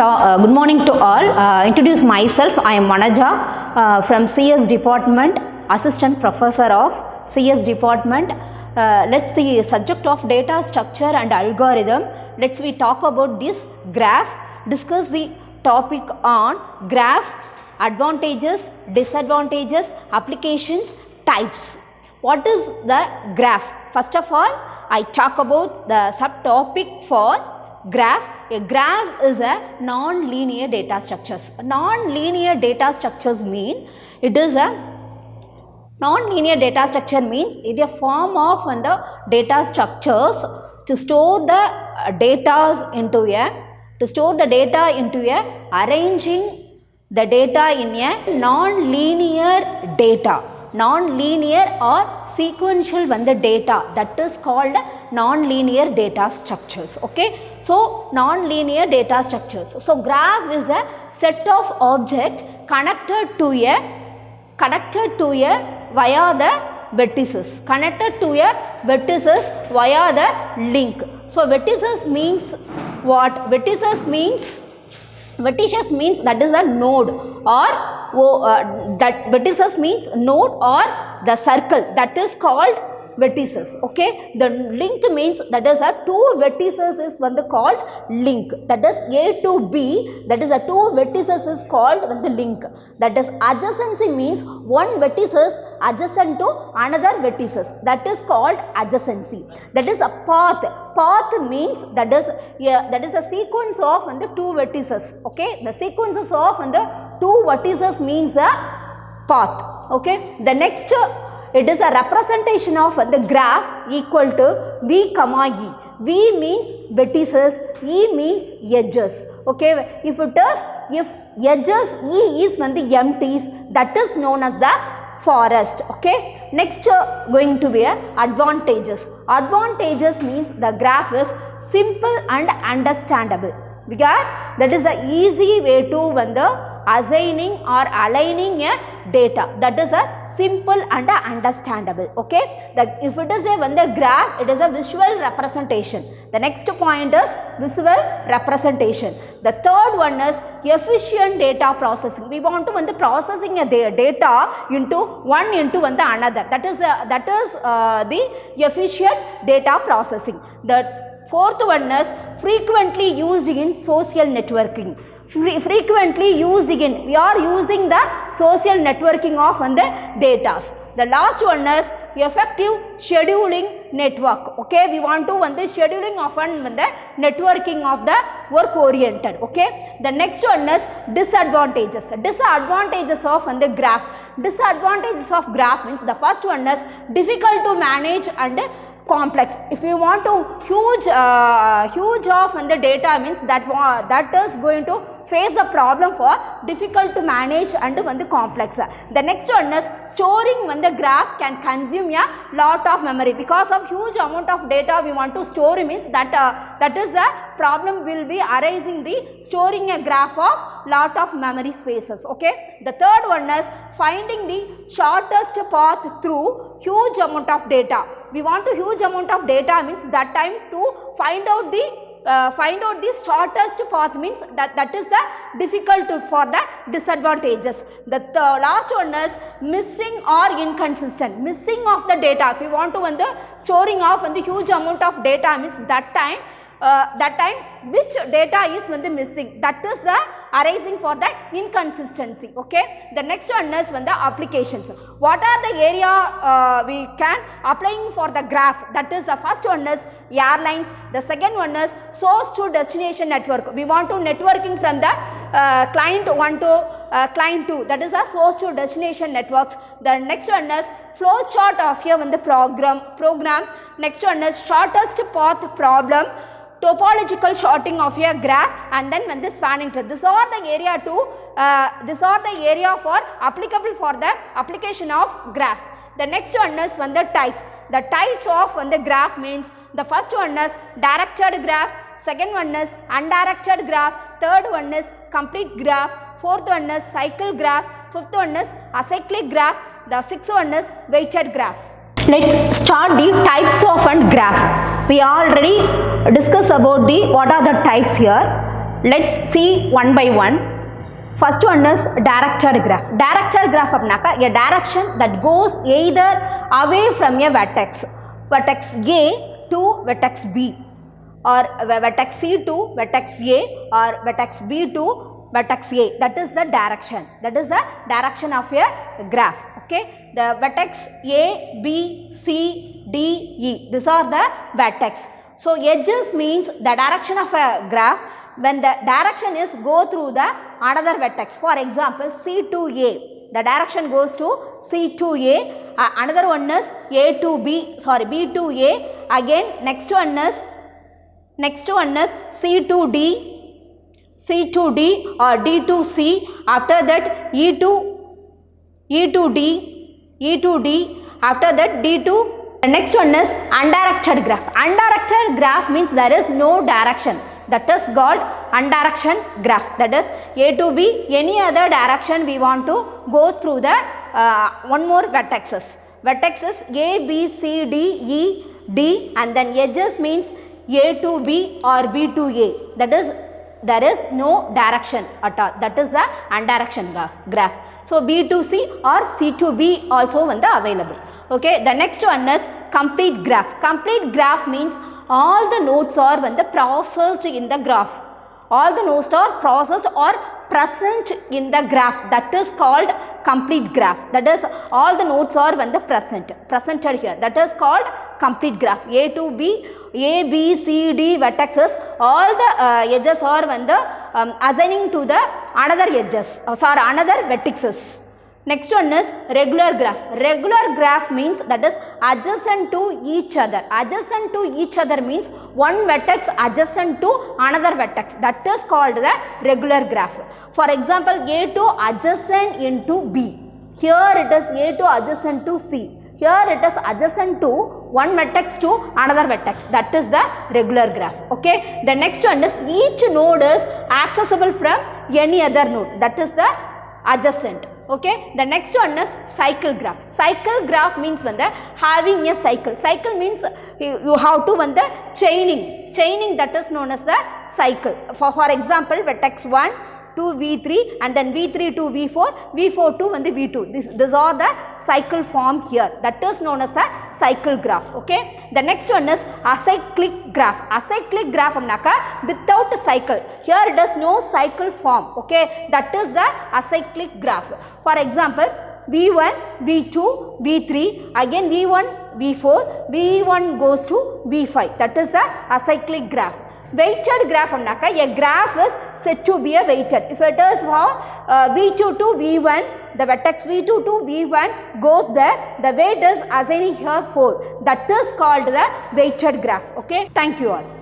Good morning to all. Introduce myself. I am Vanaja from CS Department, Assistant Professor of CS Department. Let's the subject of data structure and algorithm. Let's we talk about this graph. Discuss the topic on graph, advantages, disadvantages, applications, types. What is the graph? First of all, I talk about the subtopic for graph. A graph is a non-linear data structures. Non-linear data structures mean it is a non-linear data structure means it is a form of the data structures to store the data into a arranging the data in a non-linear data. Non-linear or sequential data, that is called non-linear data structures. Okay, so non-linear data structures. So graph is a set of objects connected to a via the vertices, connected to a vertices via the link. So vertices means what? Vertices means that is a node, or that vertices means node or the circle, that is called vertices. Okay, the link means that is a two vertices is called link, that is A to B, that is a two vertices is called the link. That is adjacency means one vertice is adjacent to another vertices, that is called adjacency. That is a path means that is a sequence of the two vertices. Okay, the sequences of the two vertices means a path. Okay, the next it is a representation of the graph equal to V comma E. V means vertices, E means edges. Okay, if edges E is the empties, that is known as the forest. Okay, next going to be advantages. Advantages means the graph is simple and understandable, because that is the easy way to assigning or aligning a data, that is a simple and understandable. Okay, if it is a graph, it is a visual representation. The next point is visual representation. The third one is efficient data processing. We want to processing a data into one into another, that is the efficient data processing. The fourth one is frequently used in social networking. Frequently used in, we are using the social networking of the data. The last one is effective scheduling network. Okay, we want to the scheduling of the networking of the work oriented. Okay, the next one is disadvantages. Disadvantages of the graph. Disadvantages of graph means the first one is difficult to manage and complex. If you want to huge of the data means that is going to face the problem for difficult to manage and the complex. The next one is storing the graph can consume a lot of memory. Because of huge amount of data we want to store means that is the problem will be arising the storing a graph of lot of memory spaces. Okay, the third one is finding the shortest path through huge amount of data. We want to huge amount of data means that time to find out the shortest path means that is the difficult for the disadvantages. The last one is missing or inconsistent. Missing of the data. If you want to the storing of the huge amount of data means that time which data is missing, that is the arising for that inconsistency. Okay, the next one is the applications. What are the area we can applying for the graph? That is the first one is airlines. The second one is source to destination network. We want to networking from the client 1 to client 2, that is a source to destination networks. The next one is flow chart of here the program. Next one is shortest path problem, topological sorting of your graph, and then the spanning tree. These are the area for applicable for the application of graph. The next one is the types. The types of the graph means the first one is directed graph, second one is undirected graph, third one is complete graph, fourth one is cycle graph, fifth one is acyclic graph, the sixth one is weighted graph. Let's start the types of a graph. We already discussed about what are the types here. Let's see one by one. First one is directed graph. Directed graph apnaka a direction that goes either away from a vertex A to vertex B, or vertex C to vertex A, or vertex B to vertex A. That is the direction. That is the direction of a graph. Okay, the vertex A, B, C, D, E. These are the vertex. So edges means the direction of a graph when the direction is go through the another vertex. For example, C to A. The direction goes to C to A. Another one is A to B. Sorry, B to A. Again, next one is C to D, C to D, or D to C. After that E to D. After that D to. The next one is undirected graph. Undirected graph means there is no direction. That is called undirection graph. That is A to B, any other direction we want to goes through the one more vertexes. Vertexes A, B, C, D, E, D, and then edges means A to B or B to A. That is there is no direction at all. That is the undirection graph. So B to C or C to B also available. Okay, the next one is complete graph. Complete graph means all the nodes are processed in the graph. All the nodes are processed or present in the graph. That is called complete graph. That is all the nodes are presented here. That is called complete graph. A to B, A, B, C, D vertexes. All the edges are assigning to the another edges. Another vertices. Next one is regular graph. Regular graph means that is adjacent to each other. Adjacent to each other means one vertex adjacent to another vertex. That is called the regular graph. For example, A to adjacent into B. Here it is A to adjacent to C. Here it is adjacent to one vertex to another vertex. That is the regular graph. Okay. The next one is each node is accessible from any other node. That is the adjacent. Okay, the next one is cycle graph. Cycle graph means having a cycle. Cycle means you have to chaining. Chaining, that is known as the cycle. For example, vertex 1 to V3 and then V3 to V4, V4 to V2. These are the cycle form here. That is known as a cycle graph. Okay. The next one is acyclic graph. Acyclic graph without a cycle. Here it has no cycle form. Okay. That is the acyclic graph. For example, V1, V2, V3, again V1, V4, V1 goes to V5. That is the acyclic graph. Weighted graph a graph is said to be a weighted. If it is V2 to V1, the vertex V2 to V1 goes there, the weight is assigning here 4. That is called the weighted graph. Okay, thank you all.